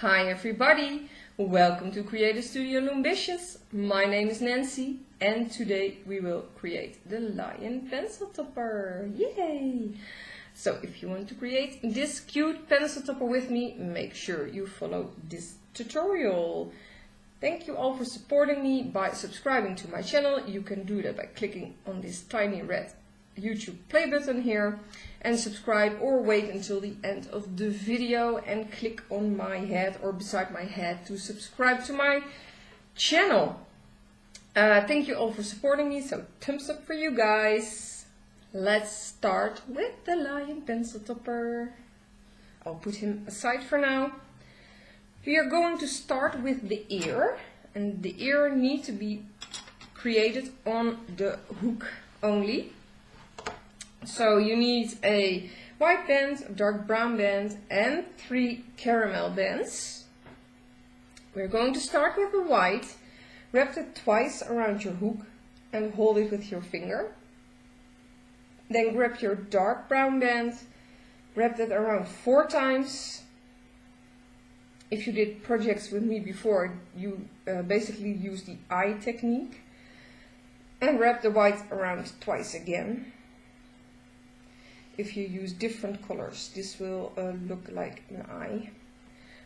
Hi everybody, welcome to Creative Studio Loombicious. My name is Nancy and today we will create the lion pencil topper. Yay! So if you want to create this cute pencil topper with me, make sure you follow this tutorial. Thank you all for supporting me by subscribing to my channel. You can do that by clicking on this tiny red YouTube play button here and subscribe, or wait until the end of the video and click on my head or beside my head to subscribe to my channel. Thank you all for supporting me, so thumbs up for you guys. Let's start with the lion pencil topper. I'll put him aside for now. We are going to start with the ear, and the ear needs to be created on the hook only. So you need a white band, a dark brown band and 3 caramel bands. We're going to start with the white. Wrap it twice around your hook and hold it with your finger. Then grab your dark brown band, wrap it around 4 times. If you did projects with me before, you basically use the eye technique. And wrap the white around twice again. If you use different colors, this will look like an eye.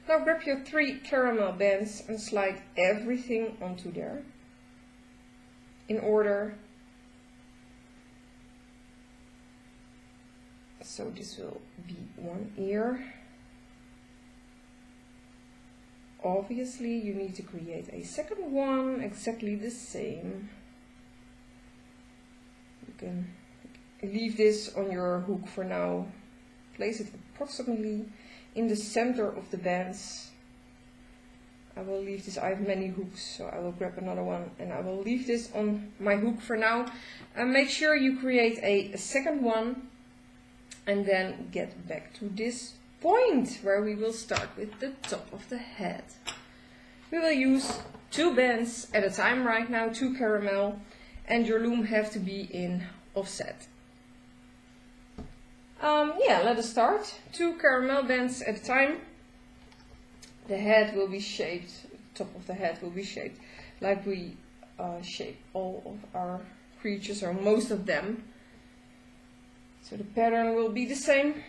Now grab your 3 caramel bands and slide everything onto there in order. So this will be one ear. Obviously you need to create a second one exactly the same. You can leave this on your hook for now. Place it approximately in the center of the bands. I will leave this, I have many hooks, so I will grab another one and I will leave this on my hook for now. And make sure you create a second one and then get back to this point where we will start with the top of the head. We will use 2 bands at a time right now, 2 caramel, and your loom have to be in offset. Let us start. 2 caramel bands at a time. The head will be shaped, top of the head will be shaped like we shape all of our creatures, or most of them. So the pattern will be the same.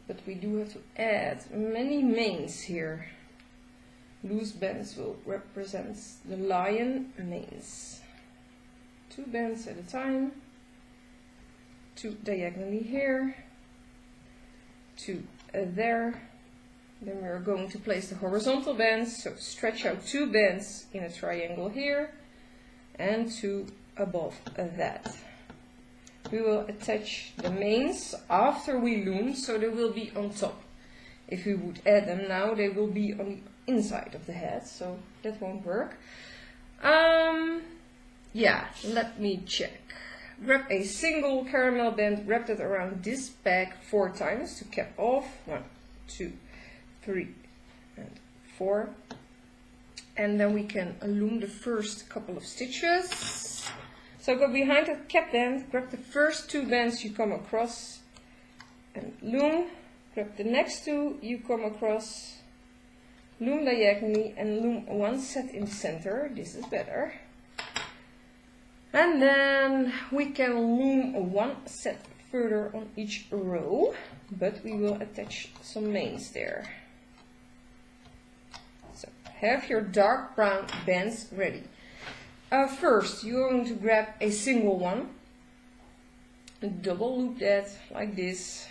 But we do have to add many manes here. Loose bands will represent the lion manes. 2 bands at a time. 2 diagonally here, 2 there. Then we are going to place the horizontal bands, so stretch out 2 bands in a triangle here and 2 above that. We will attach the manes after we loom, so they will be on top. If we would add them now, they will be on the inside of the head, so that won't work. Let me check. Grab a single caramel band, wrap it around this bag 4 times to cap off. 1, 2, 3 and 4. And then we can loom the first couple of stitches. So go behind the cap band, grab the first 2 bands you come across and loom. Grab the next 2 you come across, loom diagonally and loom 1 set in the center. This is better. And then we can loom 1 set further on each row, but we will attach some manes there. So have your dark brown bands ready. First you're going to grab a single one, double loop that like this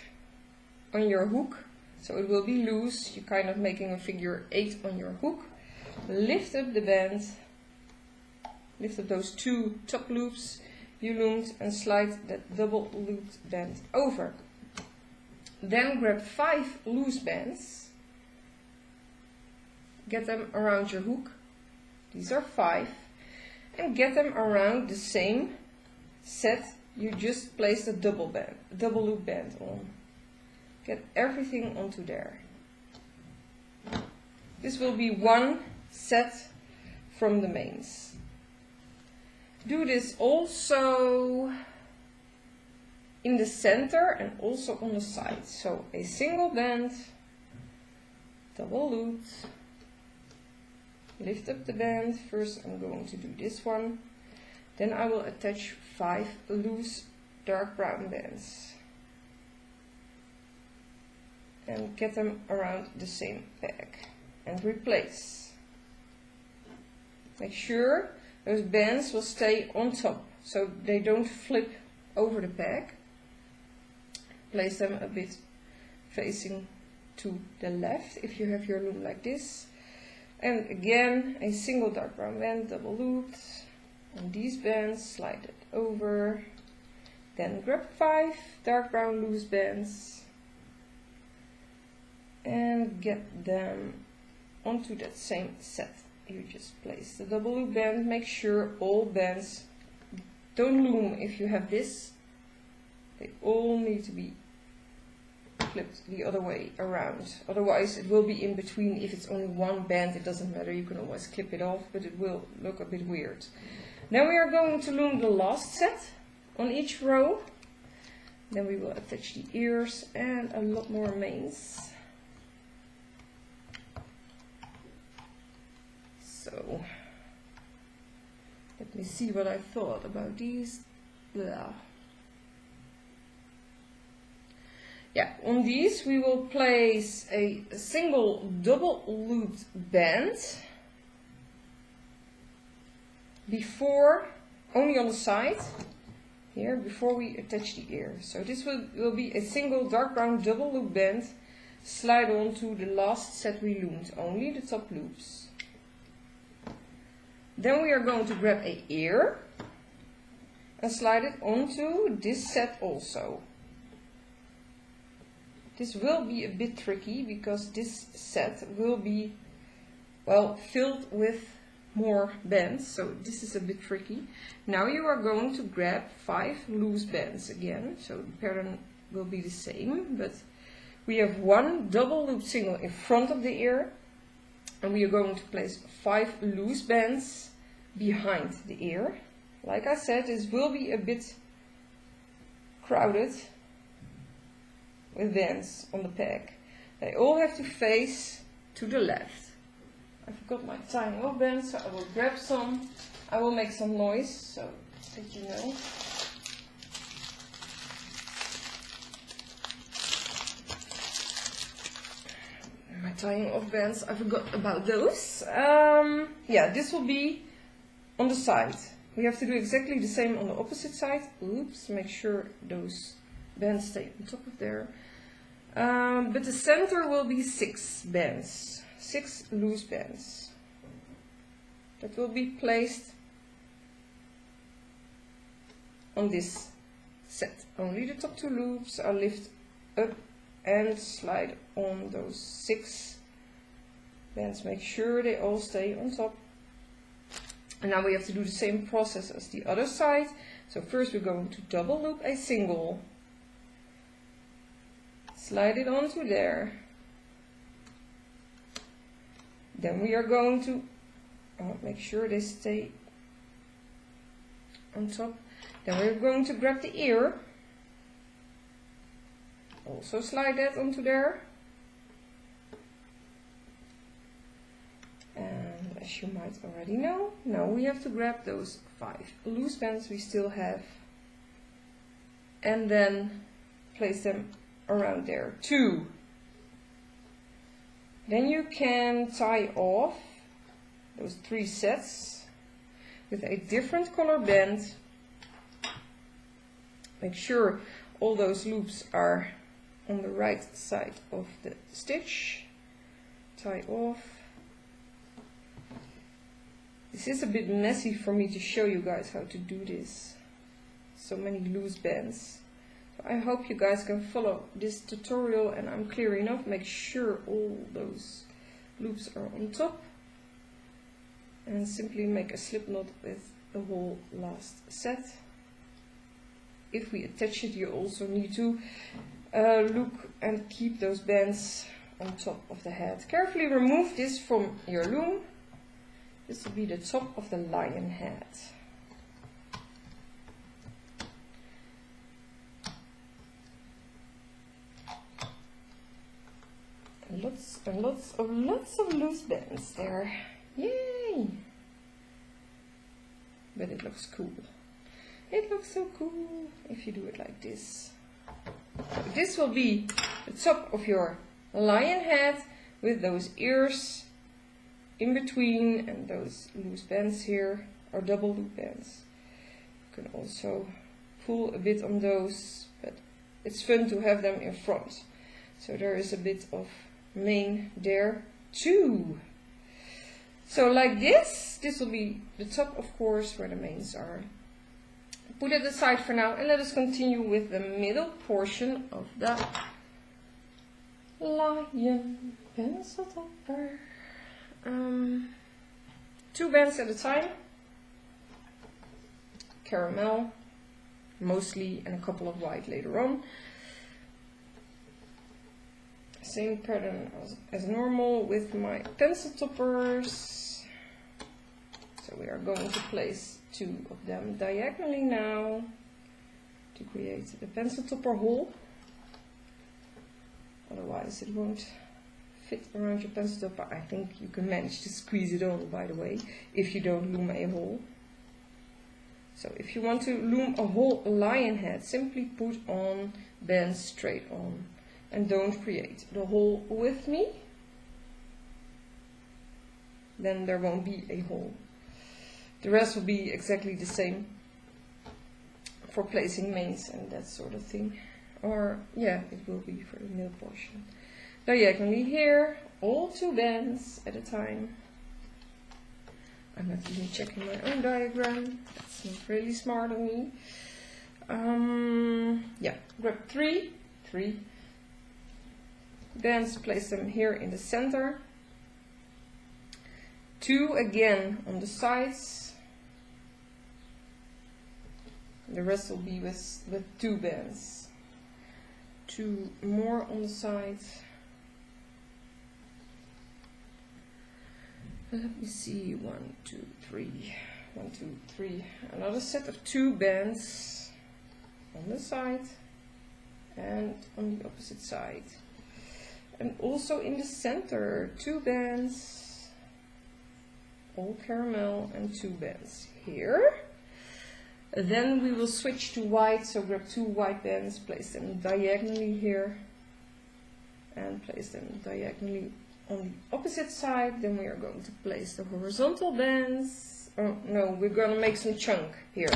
on your hook, so it will be loose. You're kind of making a figure 8 on your hook. Lift up the band. Lift up those 2 top loops you loomed and slide that double looped band over. Then grab 5 loose bands, get them around your hook, these are 5, and get them around the same set you just placed a double loop band on. Get everything onto there. This will be 1 set from the manes. Do this also in the center and also on the side. So a single band, double loop, lift up the band. First I'm going to do this one. Then I will attach 5 loose dark brown bands and get them around the same peg and replace. Make sure those bands will stay on top so they don't flip over the peg. Place them a bit facing to the left if you have your loom like this. And again, a single dark brown band, double looped, and these bands slide it over. Then grab 5 dark brown loose bands and get them onto that same set. You just place the double loop band. Make sure all bands don't loom if you have this. They all need to be flipped the other way around. Otherwise it will be in between. If it's only one band, it doesn't matter. You can always clip it off, but it will look a bit weird. Then we are going to loom the last set on each row. Then we will attach the ears and a lot more mains. So let me see what I thought about these. Blah. Yeah, on these we will place a single double looped band before, only on the side here, before we attach the ear. So this will be a single dark brown double loop band, slide on to the last set we loomed, only the top loops. Then we are going to grab an ear and slide it onto this set also. This will be a bit tricky because this set will be, well, filled with more bands, so this is a bit tricky. Now you are going to grab 5 loose bands again, so the pattern will be the same, but we have 1 double loop single in front of the ear, and we are going to place 5 loose bands behind the ear. Like I said, this will be a bit crowded with bands on the peg. They all have to face to the left. I forgot my tying off bands, so I will grab some. I will make some noise so that you know. My tying off bands, I forgot about those. Yeah, this will be on the side. We have to do exactly the same on the opposite side. Oops, make sure those bands stay on top of there. But the center will be 6 bands, 6 loose bands. That will be placed on this set. Only the top 2 loops are lifted up and slide on those 6 bands. Make sure they all stay on top. And now we have to do the same process as the other side. So first we're going to double loop a single. Slide it onto there. Then we are going to make sure they stay on top. Then we're going to grab the ear. Also slide that onto there. And as you might already know, now we have to grab those 5 loose bands we still have and then place them around there too. Then you can tie off those 3 sets with a different color band. Make sure all those loops are on the right side of the stitch. Tie off. This is a bit messy for me to show you guys how to do this. So many loose bands. So I hope you guys can follow this tutorial and I'm clear enough. Make sure all those loops are on top. And simply make a slip knot with the whole last set. If we attach it, you also need to look and keep those bands on top of the head. Carefully remove this from your loom. This will be the top of the lion head. lots and lots of loose bands there. Yay! But it looks cool. It looks so cool if you do it like this. So this will be the top of your lion head with those ears in between, and those loose bands here are double loop bands. You can also pull a bit on those, but it's fun to have them in front. So there is a bit of mane there too. So like this will be the top, of course, where the manes are. Put it aside for now and let us continue with the middle portion of the lion pencil topper. 2 bands at a time. Caramel, mostly, and a couple of white later on. Same pattern as normal with my pencil toppers. So we are going to place 2 of them diagonally now to create the pencil topper hole. Otherwise it won't fit around your pencil topper. I think you can manage to squeeze it on, by the way, if you don't loom a hole. So if you want to loom a whole lion head, simply put on bands straight on and don't create the hole with me. Then there won't be a hole. The rest will be exactly the same for placing manes and that sort of thing. Or yeah, it will be for the middle portion. Diagonally here, all 2 bands at a time. I'm not even checking my own diagram. That's not really smart of me. Yeah, grab 3 bands, place them here in the center. 2 again on the sides. The rest will be with 2 bands. 2 more on the sides. Let me see, 1, 2, 3, 1, 2, 3. Another set of 2 bands on the side and on the opposite side. And also in the center, 2 bands, all caramel, and 2 bands here. Then we will switch to white, so grab 2 white bands, place them diagonally here, and place them diagonally on the opposite side. Then we are going to place the horizontal bands. Oh no, we're going to make some chunk here.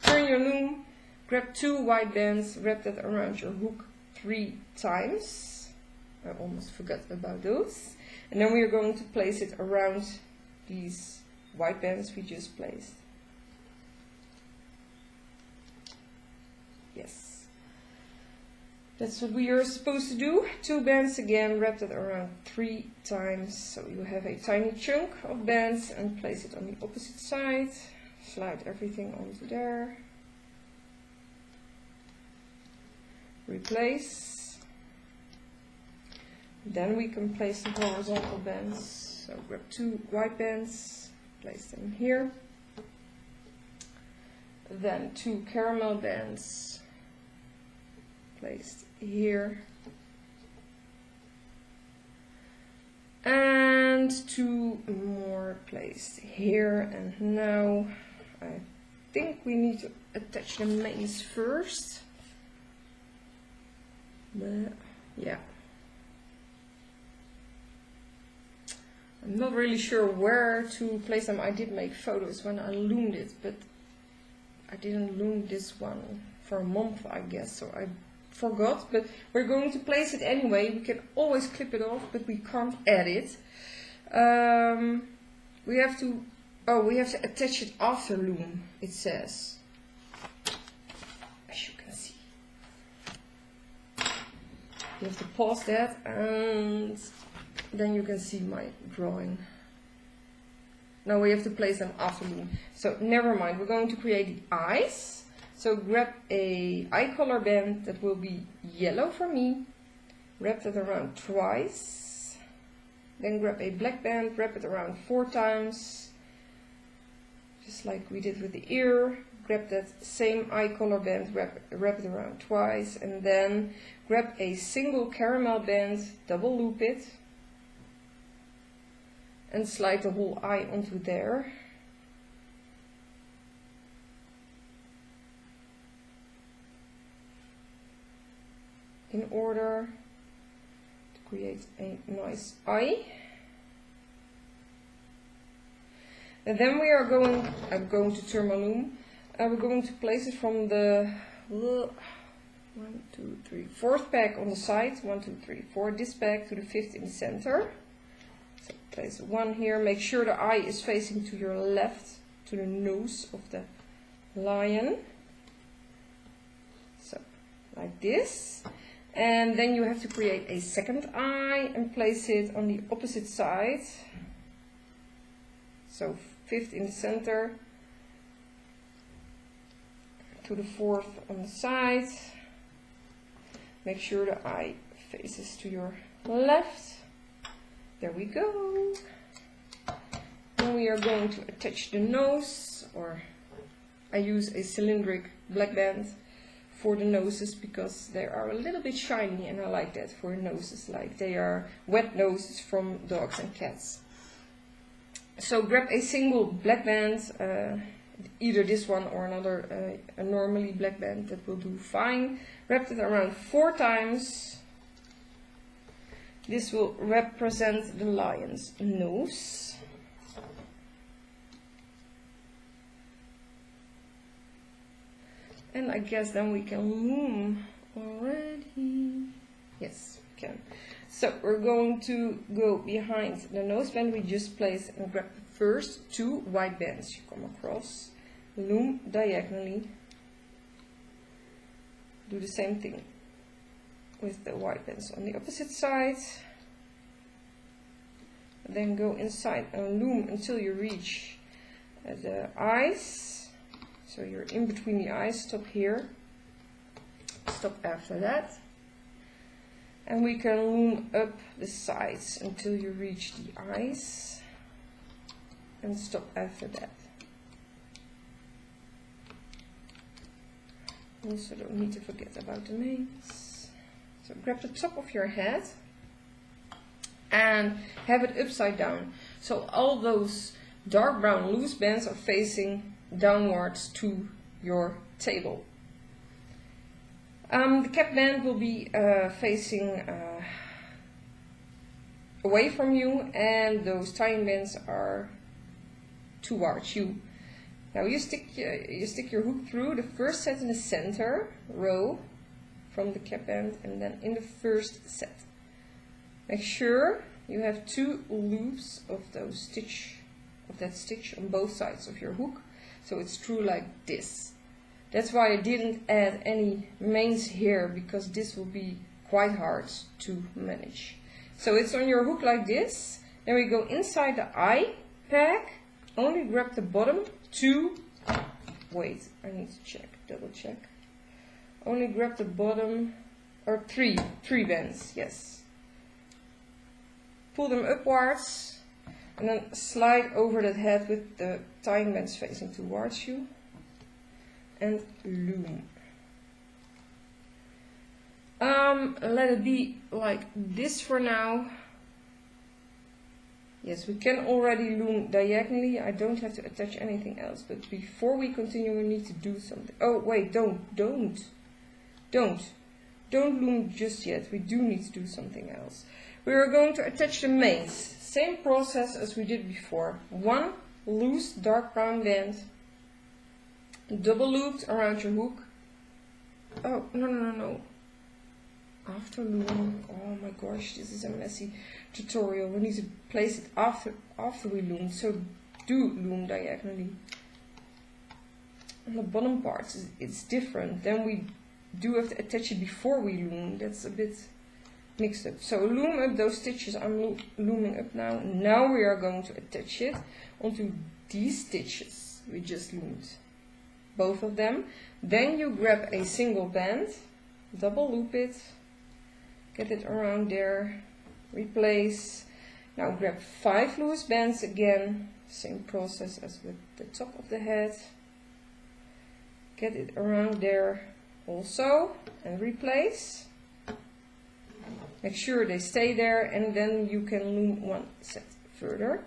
Turn your loom, grab 2 white bands, wrap that around your hook 3 times. I almost forgot about those. And then we are going to place it around these white bands we just placed. Yes. That's what we are supposed to do. 2 bands again, wrap it around 3 times. So you have a tiny chunk of bands and place it on the opposite side. Slide everything onto there. Replace. Then we can place the horizontal bands. So grab 2 white bands, place them here. Then 2 caramel bands placed here. And 2 more placed here. And now I think we need to attach the manes first. But yeah. I'm not really sure where to place them. I did make photos when I loomed it, but I didn't loom this one for a month, I guess, so I forgot. But we're going to place it anyway. We can always clip it off, but we can't add it. We have to attach it after loom, it says. As you can see. You have to pause that and then you can see my drawing. Now we have to place them after loom. So never mind, we're going to create the eyes. So grab a eye color band that will be yellow for me. Wrap that around twice. Then grab a black band, wrap it around 4 times. Just like we did with the ear. Grab that same eye color band, wrap it around twice. And then grab a single caramel band, double loop it. and slide the whole eye onto there. In order to create a nice eye. And then we are going, I'm going to turn my loom. We're going to place it from the 4th peg on the side, 1, 2, 3, 4, this peg to the 5th in the center. So place 1 here, make sure the eye is facing to your left, to the nose of the lion. So, like this. And then you have to create a second eye and place it on the opposite side. So 5th in the center to the 4th on the side. Make sure the eye faces to your left. There we go. Then we are going to attach the nose, or I use a cylindric black band for the noses because they are a little bit shiny, and I like that for noses, like they are wet noses from dogs and cats. So grab a single black band, either this one or another, a normally black band, that will do fine. Wrap it around 4 times. This will represent the lion's nose. And I guess then we can loom already. Yes, we can. So we're going to go behind the nose band we just placed and grab the first 2 white bands you come across. Loom diagonally. Do the same thing with the white bands on the opposite side. Then go inside and loom until you reach the eyes. So you're in between the eyes, stop here. Stop after that. And we can loom up the sides until you reach the eyes. And stop after that. Also don't need to forget about the names. So grab the top of your head and have it upside down. So all those dark brown loose bands are facing downwards to your table. The cap band will be facing away from you, and those tying bands are towards you. Now you stick your hook through the first set in the center row from the cap band, and then in the first set. Make sure you have 2 loops of that stitch on both sides of your hook, so it's true like this. That's why I didn't add any mains here, because this will be quite hard to manage. So it's on your hook like this. Then we go inside the eye peg, only grab the bottom 2, wait, I need to check, double check. Only grab the bottom, or 3 bands, yes. Pull them upwards, and then slide over that head with the tying bands facing towards you. And loom. Let it be like this for now. Yes, we can already loom diagonally. I don't have to attach anything else, but before we continue we need to do something. Oh wait, don't loom just yet. We do need to do something else. We are going to attach the mains. Same process as we did before. 1 loose dark brown band, double looped around your hook. Oh, no. After loom. Oh my gosh, this is a messy tutorial. We need to place it after we loom. So do loom diagonally. On the bottom parts, it's different. Then we do have to attach it before we loom. That's a bit mixed up. So loom up those stitches. I'm looming up now. Now we are going to attach it onto these stitches we just loomed. Both of them. Then you grab a single band, double loop it, get it around there, replace. Now grab 5 loose bands again, same process as with the top of the head. Get it around there also and replace. Make sure they stay there, and then you can loom 1 set further.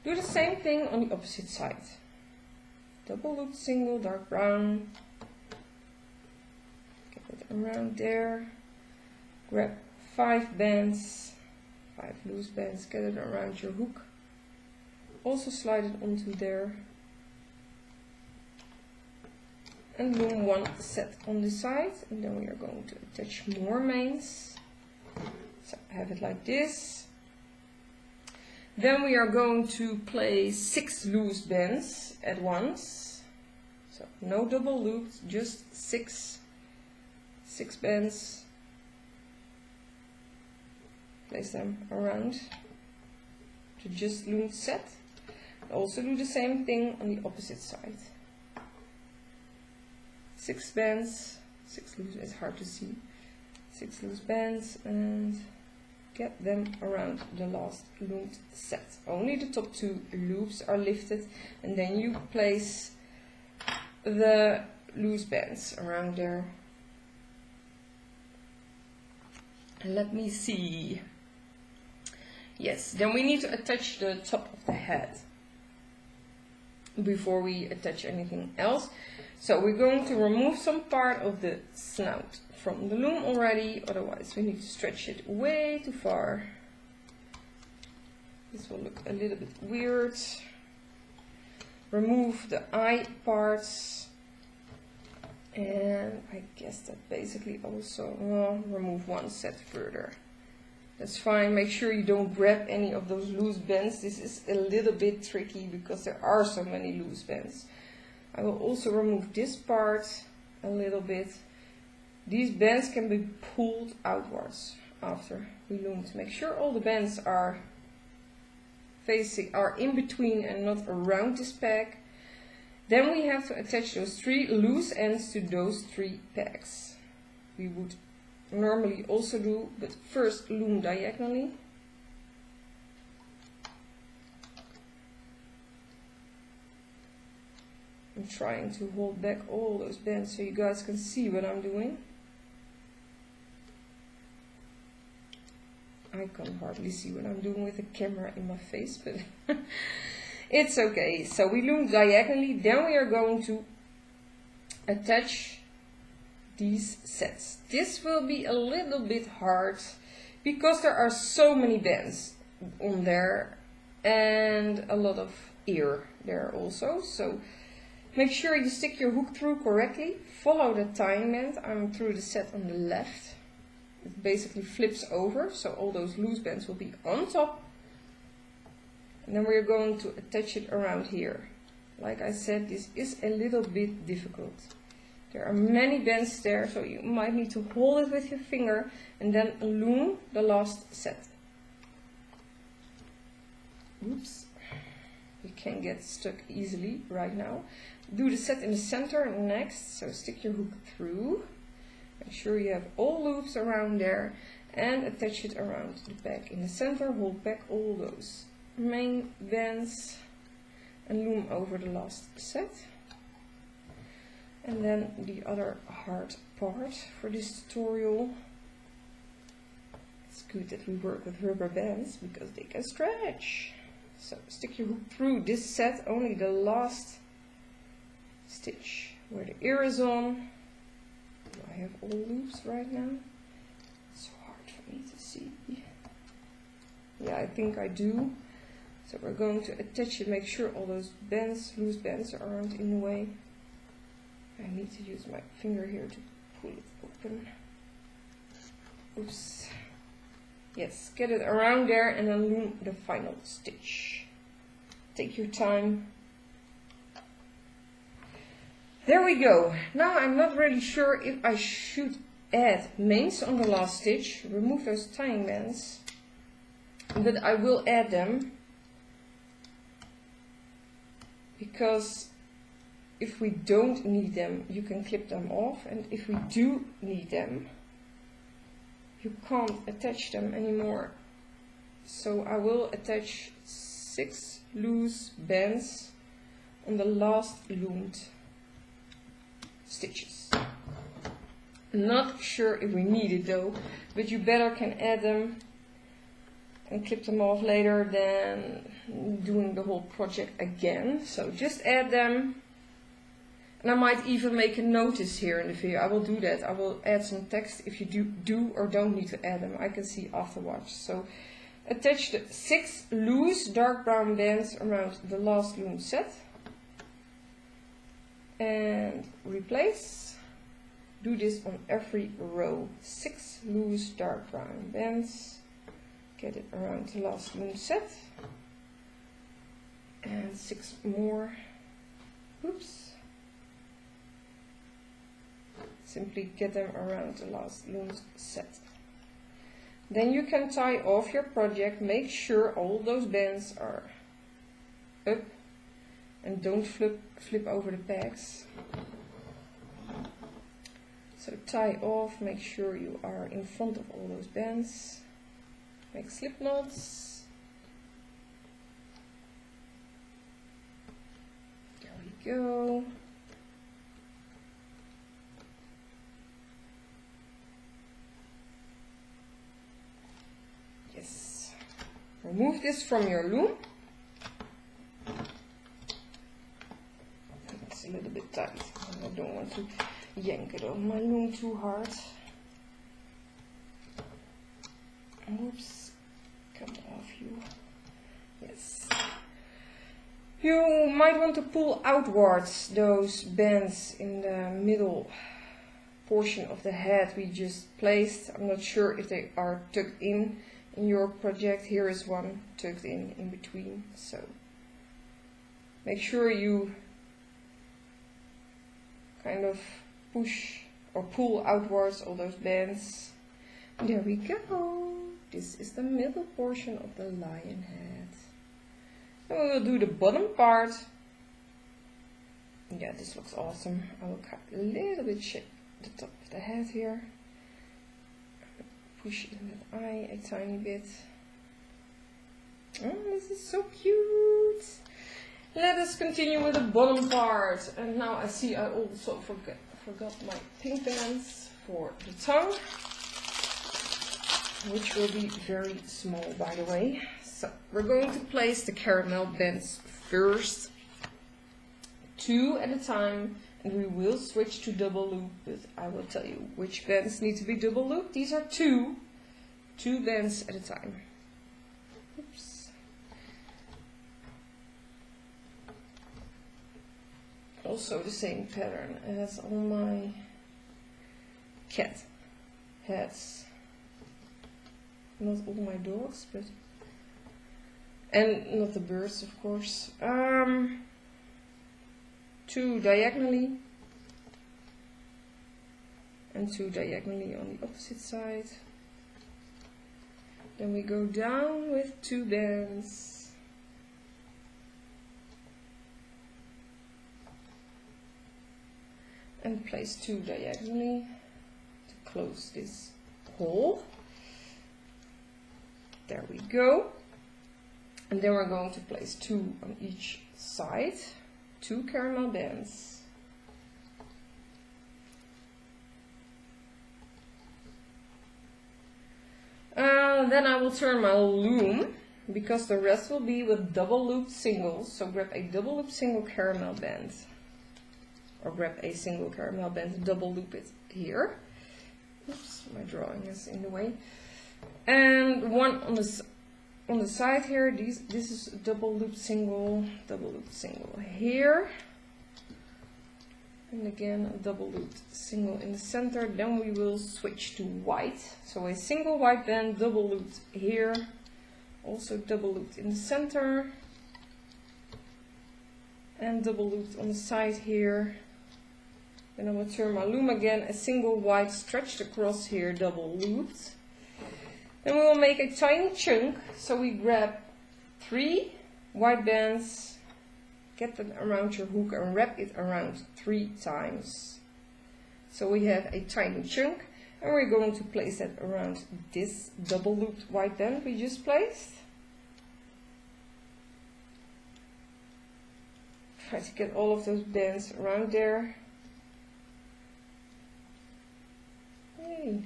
Do the same thing on the opposite side. Double loop single, dark brown. Get it around there. Grab 5 bands, 5 loose bands, get it around your hook. Also slide it onto there. And loom 1 set on the side, and then we are going to attach more mains. So have it like this. Then we are going to place 6 loose bands at once. So no double loops, just 6 bands. Place them around to just loom set. Also do the same thing on the opposite side. 6 bands, 6 loose, it's hard to see. 6 loose bands and get them around the last loomed set. Only the top 2 loops are lifted, and then you place the loose bands around there. Let me see. Yes, then we need to attach the top of the head before we attach anything else. So we're going to remove some part of the snout from the loom already, otherwise we need to stretch it way too far. This will look a little bit weird. Remove the eye parts, and I guess that basically also, well, remove 1 set further. That's fine. Make sure you don't grab any of those loose bands. This is a little bit tricky because there are so many loose bands. I will also remove this part a little bit. These bands can be pulled outwards after we loomed. Make sure all the bands are in between and not around this peg. Then we have to attach those 3 loose ends to those 3 pegs. We would normally also do, but first loom diagonally. I'm trying to hold back all those bands so you guys can see what I'm doing. I can hardly see what I'm doing with the camera in my face, but it's okay. So we loom diagonally, then we are going to attach these sets. This will be a little bit hard because there are so many bands on there and a lot of ear there also. So make sure you stick your hook through correctly. Follow the tying band. I'm through the set on the left. It basically flips over, so all those loose bands will be on top. And then we're going to attach it around here. Like I said, this is a little bit difficult. There are many bands there, so you might need to hold it with your finger and then loom the last set. Oops, you can get stuck easily right now. Do the set in the center next, so stick your hook through. Make sure you have all loops around there and attach it around the peg. In the center, hold back all those main bands and loom over the last set. And then the other hard part for this tutorial. It's good that we work with rubber bands because they can stretch. So stick your hook through this set, only the last stitch where the ear is on. Do I have all loops right now? It's so hard for me to see. Yeah, I think I do. So we're going to attach it, make sure all those bands, loose bands, aren't in the way. I need to use my finger here to pull it open. Oops. Yes, get it around there and then loom the final stitch. Take your time. There we go. Now I'm not really sure if I should add mains on the last stitch. Remove those tying bands. But I will add them. Because if we don't need them, you can clip them off. And if we do need them, you can't attach them anymore. So I will attach 6 loose bands on the last loomed stitches. Not sure if we need it though, but you better can add them and clip them off later than doing the whole project again. So just add them. And I might even make a notice here in the video. I will do that. I will add some text if you do or don't need to add them. I can see afterwards. So attach the 6 loose dark brown bands around the last loom set. And replace. Do this on every row. 6 loose dark brown bands. Get it around the last loom set. And 6 more. Oops. Simply get them around the last loom set. Then you can tie off your project. Make sure all those bands are up and don't flip over the pegs. So tie off, make sure you are in front of all those bands. Make slip knots. There we go. Yes. Remove this from your loom. It's a little bit tight. I don't want to yank it on my loom too hard. Oops. Come off you. Yes. You might want to pull outwards those bands in the middle portion of the head we just placed. I'm not sure if they are tucked in your project. Here is one tucked in between. So make sure you kind of push or pull outwards all those bands. There we go. This is the middle portion of the lion head. And we will do the bottom part. Yeah, this looks awesome. I will cut a little bit shape the top of the head here. Push in that eye a tiny bit. Oh, this is so cute. Let us continue with the bottom part. And now I see I also forgot my pink bands for the tongue, which will be very small, by the way. So we're going to place the caramel bands first, 2 at a time, and we will switch to double loop, but I will tell you which bands need to be double looped. These are 2 bands at a time. Oops. Also the same pattern as all my cat heads. Not all my dogs, but and not the birds, of course. 2 diagonally and 2 diagonally on the opposite side. Then we go down with 2 bands. And place 2 diagonally to close this hole. There we go. And then we're going to place 2 on each side, 2 caramel bands. Then I will turn my loom, because the rest will be with double looped singles. So grab a double loop single caramel band, or grab a single caramel band, double loop it here. Oops, my drawing is in the way. And one on the side here. This is a double looped single here. And again a double looped single in the center. Then we will switch to white. So a single white band, double looped here, also double looped in the center, and double looped on the side here. Then I will turn my loom again, a single white stretched across here, double looped. Then we will make a tiny chunk. So we grab 3 white bands, get them around your hook and wrap it around 3 times. So we have a tiny chunk, and we're going to place that around this double looped white band we just placed. Try to get all of those bands around there. Yay.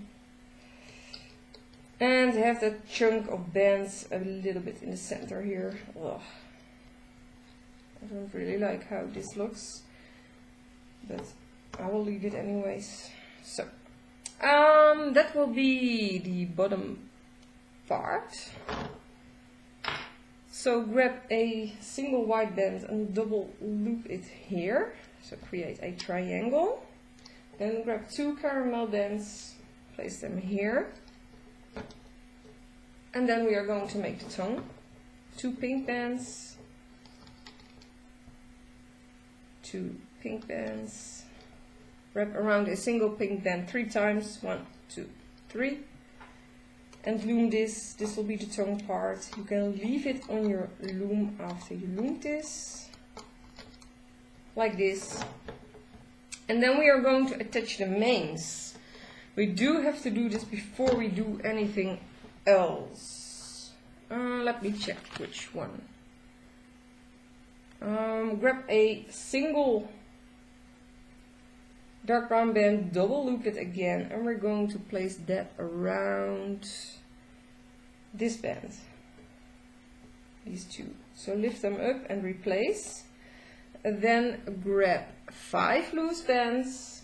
And have that chunk of bands a little bit in the center here. Ugh. I don't really like how this looks, but I will leave it anyways. So that will be the bottom part. So grab a single white band and double loop it here. So create a triangle. Then grab 2 caramel bands, place them here. And then we are going to make the tongue. 2 pink bands. 2 pink bands. Wrap around a single pink band 3 times. 1, 2, 3. And loom this. This will be the tongue part. You can leave it on your loom after you loom this. Like this. And then we are going to attach the mains. We do have to do this before we do anything else. Let me check which one. Grab a single dark brown band, double loop it again, and we're going to place that around this band. These 2. So lift them up and replace. Then grab 5 loose bands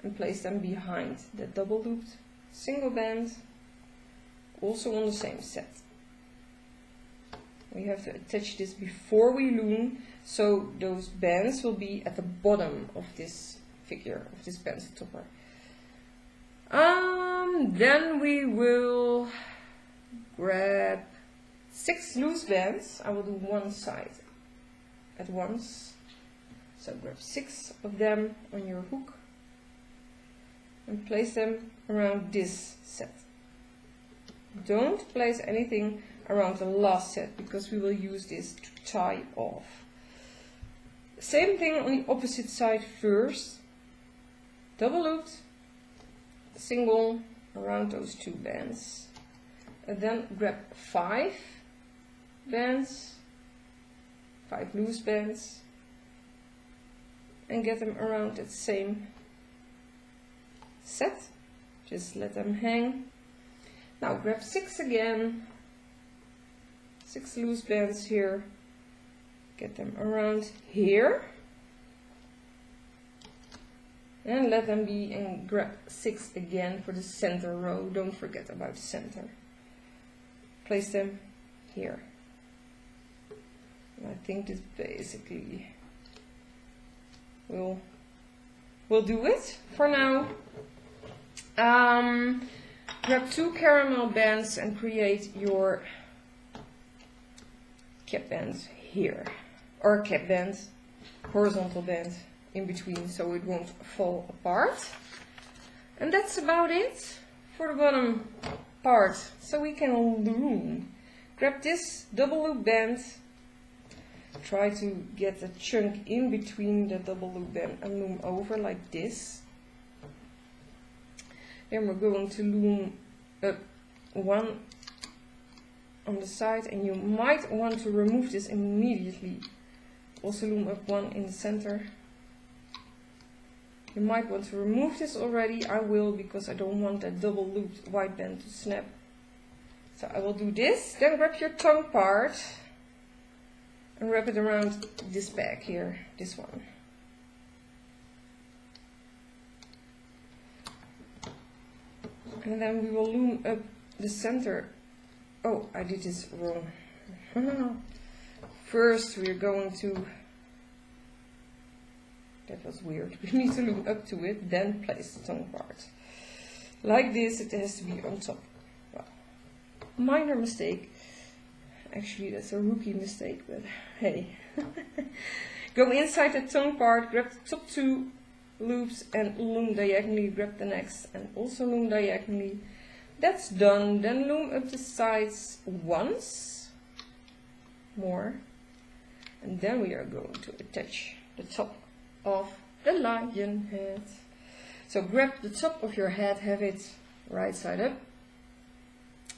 and place them behind the double looped single band, also on the same set. We have to attach this before we loom, so those bands will be at the bottom of this figure, of this pencil topper. Then we will grab 6 loose bands. I will do one side at once. So grab 6 of them on your hook and place them around this set. Don't place anything around the last set because we will use this to tie off. Same thing on the opposite side first. Double looped, single around those 2 bands. And then grab 5 bands, 5 loose bands, and get them around that same set. Just let them hang. Now grab 6 again, 6 loose bands here, get them around here, and let them be, and grab 6 again for the center row. Don't forget about the center. Place them here. And I think this basically will do it for now. Grab 2 caramel bands and create your cap band here, or cap band, horizontal band in between, so it won't fall apart. And that's about it for the bottom part. So we can loom. Grab this double loop band, try to get a chunk in between the double loop band and loom over like this. Then we're going to loom up 1 on the side, and you might want to remove this immediately. Also loom up 1 in the center. You might want to remove this already. I will, because I don't want that double looped white band to snap. So I will do this. Then grab your tongue part and wrap it around this bag here, this one. And then we will loom up the center. Oh, I did this wrong. First we are going to, that was weird, we need to loom up to it, then place the tongue part. Like this, it has to be on top. Well, minor mistake. Actually, that's a rookie mistake, but hey. Go inside the tongue part, grab the top 2 loops and loom diagonally, grab the next and also loom diagonally. That's done. Then loom up the sides once more, and then we are going to attach the top of the lion head. So grab the top of your head, have it right side up.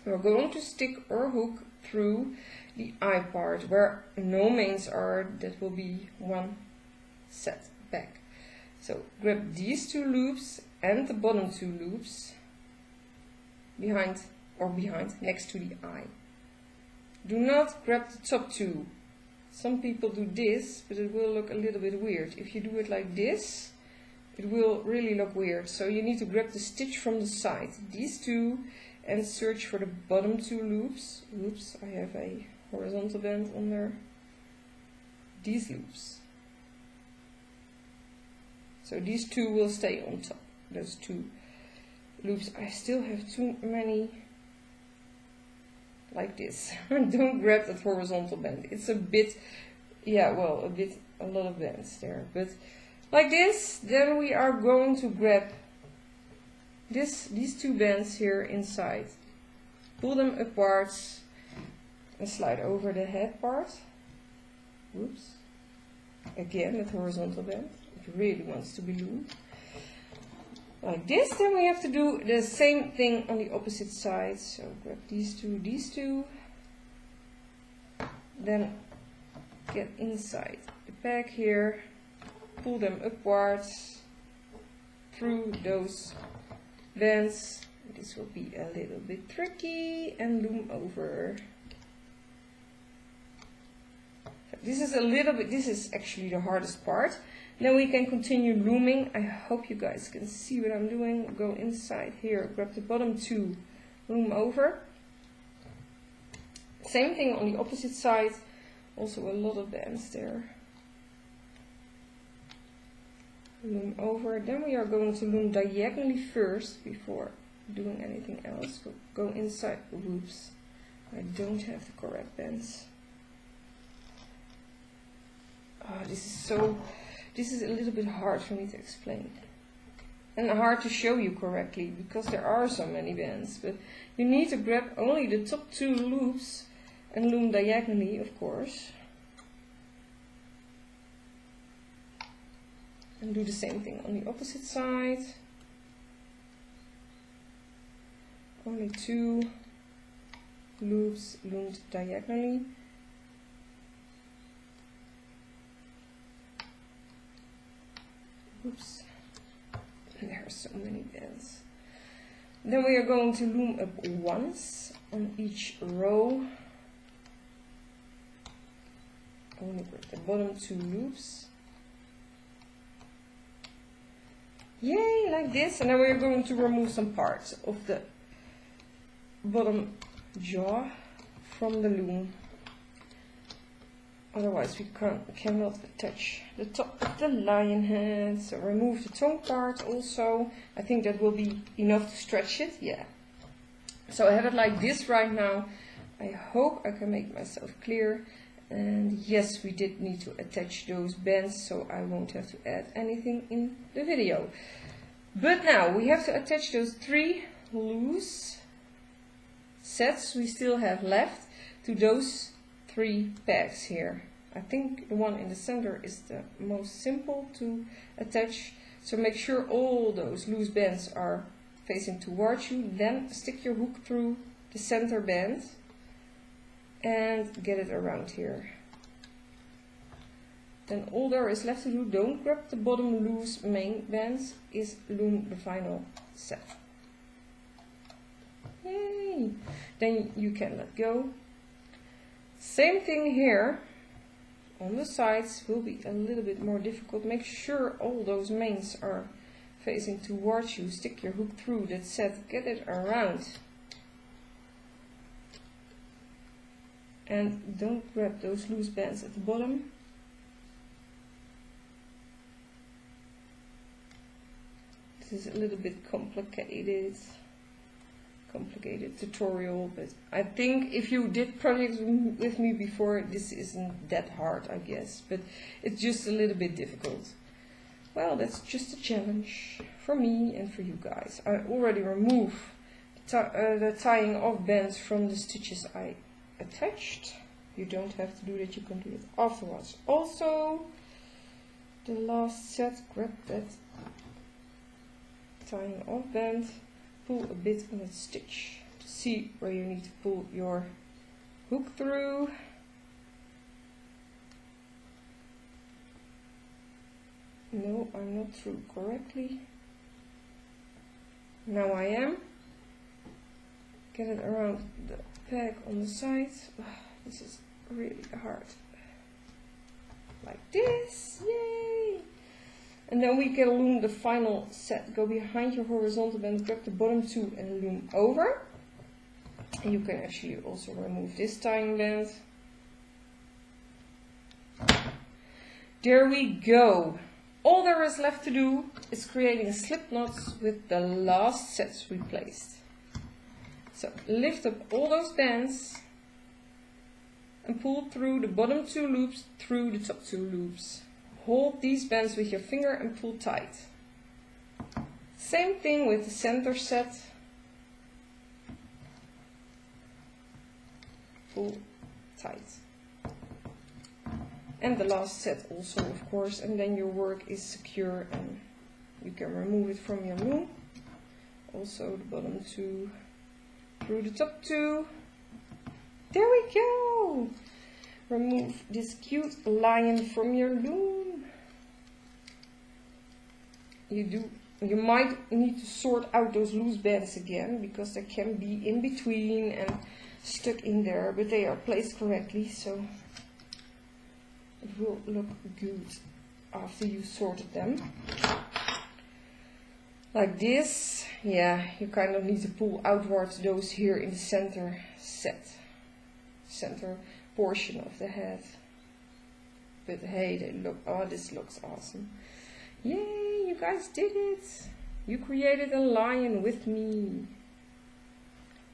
We're going to stick our hook through the eye part where no mains are. That will be 1 set back. So grab these 2 loops and the bottom 2 loops behind or behind, next to the eye. Do not grab the top two. Some people do this, but it will look a little bit weird. If you do it like this, it will really look weird. So you need to grab the stitch from the side, these two, and search for the bottom two loops. Oops, I have a horizontal band on there. These loops. So these two will stay on top, those two loops. I still have too many like this. Don't grab that horizontal band. It's a bit, yeah, well, a lot of bands there. But like this, then we are going to grab these two bands here inside. Pull them upwards and slide over the head part. Whoops. Again, that horizontal band. It really wants to be loomed. Like this, then we have to do the same thing on the opposite side. So grab these two. Then get inside the bag here. Pull them upwards through those bands. This will be a little bit tricky, and loom over. This is actually the hardest part. Then we can continue looming. I hope you guys can see what I'm doing. Go inside here, grab the bottom two, loom over. Same thing on the opposite side. Also a lot of bands there. Loom over. Then we are going to loom diagonally first before doing anything else. Go inside. Whoops, I don't have the correct bands. Oh, this is a little bit hard for me to explain. And hard to show you correctly, because there are so many bands. But you need to grab only the top two loops and loom diagonally, of course. And do the same thing on the opposite side. Only two loops loomed diagonally. Oops, there are so many bands. Then we are going to loom up once on each row. Only with the bottom two loops. Yay, like this. And then we are going to remove some parts of the bottom jaw from the loom. Otherwise we cannot attach the top of the lion head. So remove the tongue part also. I think that will be enough to stretch it. Yeah. So I have it like this right now. I hope I can make myself clear. And yes, we did need to attach those bands, so I won't have to add anything in the video. But now we have to attach those three loose sets we still have left to those three pegs here. I think the one in the center is the most simple to attach. So make sure all those loose bands are facing towards you. Then stick your hook through the center band and get it around here. Then all there is left to do, don't grab the bottom loose main bands, is loom the final set. Yay! Then you can let go. Same thing here. On the sides will be a little bit more difficult. Make sure all those mains are facing towards you. Stick your hook through that set, get it around. And don't grab those loose bands at the bottom. This is a little bit complicated tutorial, but I think if you did projects with me before, this isn't that hard, I guess, but it's just a little bit difficult. Well, that's just a challenge for me and for you guys. I already removed the tying off bands from the stitches I attached. You don't have to do that, you can do it afterwards. Also, the last set, grab that tying off band, pull a bit on that stitch to see where you need to pull your hook through. No, I'm not through correctly. Now I am. get it around the peg on the side. This is really hard. Like this, yay! And then we can loom the final set. Go behind your horizontal band, grab the bottom two and loom over. And you can actually also remove this tying band. There we go. All there is left to do is creating slip knots with the last sets we placed. So lift up all those bands and pull through the bottom two loops through the top two loops. Hold these bands with your finger and pull tight. Same thing with the center set. Pull tight. And the last set also, of course, and then your work is secure and you can remove it from your loom. Also the bottom two through the top two. There we go! Remove this cute lion from your loom. You might need to sort out those loose bands again, because they can be in between and stuck in there, but they are placed correctly, so it will look good after you sorted them. Like this. Yeah, you kind of need to pull outwards those here in the center center portion of the head. But hey, they look, oh, this looks awesome. Yay, you guys did it. You created a lion with me.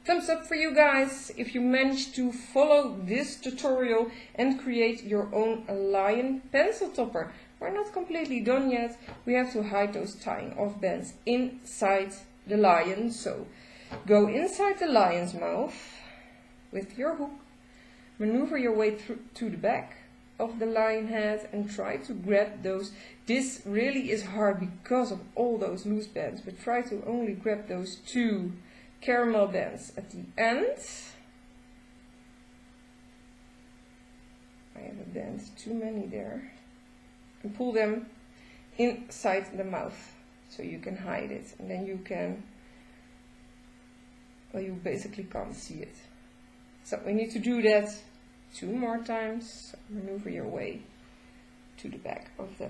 Thumbs up for you guys if you managed to follow this tutorial and create your own lion pencil topper. We're not completely done yet. We have to hide those tying off bands inside the lion. So go inside the lion's mouth with your hook. Maneuver your way through to the back of the lion head and try to grab those. This really is hard because of all those loose bands, but try to only grab those two caramel bands at the end. I have a band too many there. And pull them inside the mouth so you can hide it, and then you can, well, you basically can't see it. So we need to do that 2 more times. So maneuver your way to the back of the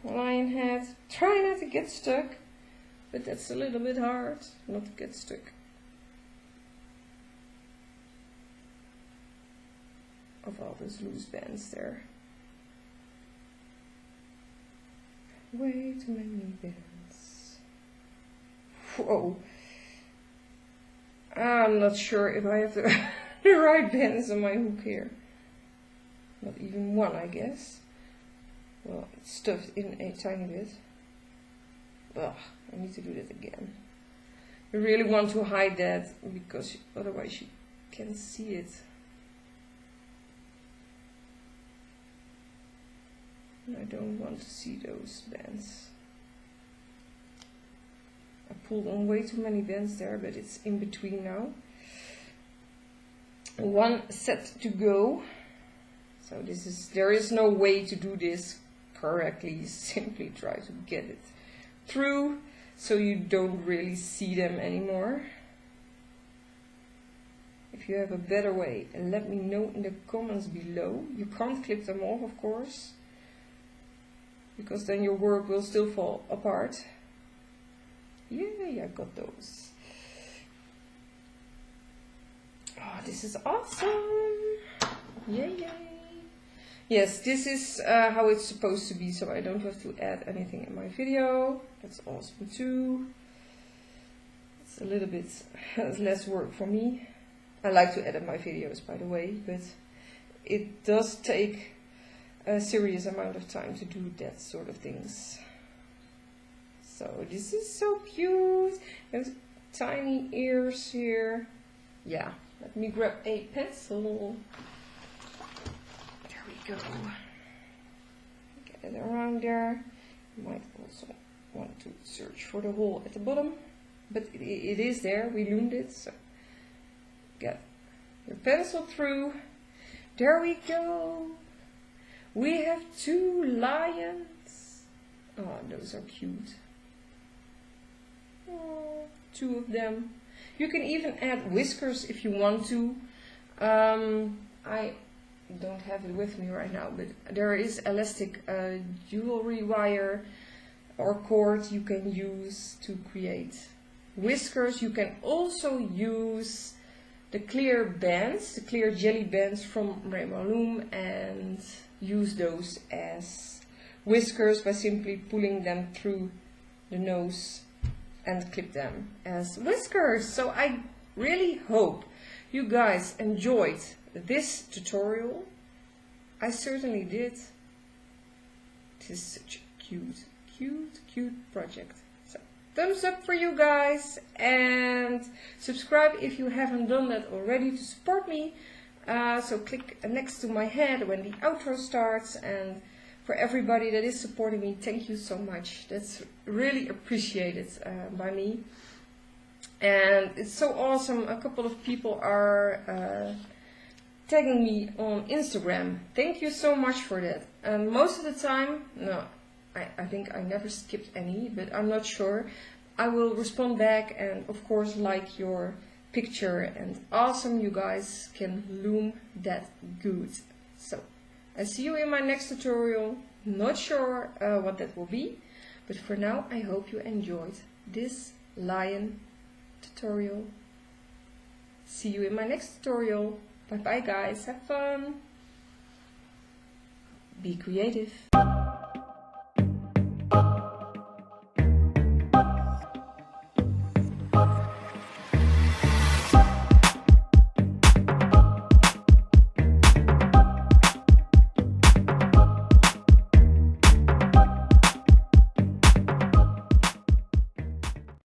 lion head. Try not to get stuck, but that's a little bit hard not to get stuck. Of all those loose bands there. Way too many bands. Whoa. I'm not sure if I have the right bands on my hook here. Not even one, I guess. Well, it's stuffed in a tiny bit. Ugh, I need to do that again. You really want to hide that, because otherwise you can see it. I don't want to see those bands. I pulled on way too many bands there, but it's in between now. 1 set to go. So there is no way to do this correctly. You simply try to get it through so you don't really see them anymore. If you have a better way, let me know in the comments below. You can't clip them off, of course, because then your work will still fall apart. Yay, I got those. Oh, this is awesome. Yay, yay. Yes, this is how it's supposed to be, so I don't have to add anything in my video. That's awesome too. It's a little bit less work for me. I like to edit my videos, by the way, but it does take a serious amount of time to do that sort of things. So this is so cute. Those tiny ears here. Yeah, let me grab a pencil. There we go. Get it around there. You might also want to search for the hole at the bottom, but it is there. We loomed it, so get your pencil through. There we go. We have 2 lions. Oh, those are cute. Oh, 2 of them. You can even add whiskers if you want to. I don't have it with me right now, but there is elastic jewelry wire or cord you can use to create whiskers. You can also use the clear bands, the clear jelly bands from Rainbow Loom, and use those as whiskers by simply pulling them through the nose and clip them as whiskers. So I really hope you guys enjoyed this tutorial. I certainly did. This is such a cute project. So thumbs up for you guys, and subscribe if you haven't done that already to support me. So click next to my head when the outro starts, and for everybody that is supporting me, thank you so much. That's really appreciated by me. And it's so awesome. A couple of people are tagging me on Instagram. Thank you so much for that. And most of the time, no, I think I never skipped any, but I'm not sure. I will respond back and of course like your picture, and awesome, you guys can loom that good. So I see you in my next tutorial. Not sure what that will be, but for now I hope you enjoyed this lion tutorial. See you in my next tutorial. Bye bye guys, have fun, be creative.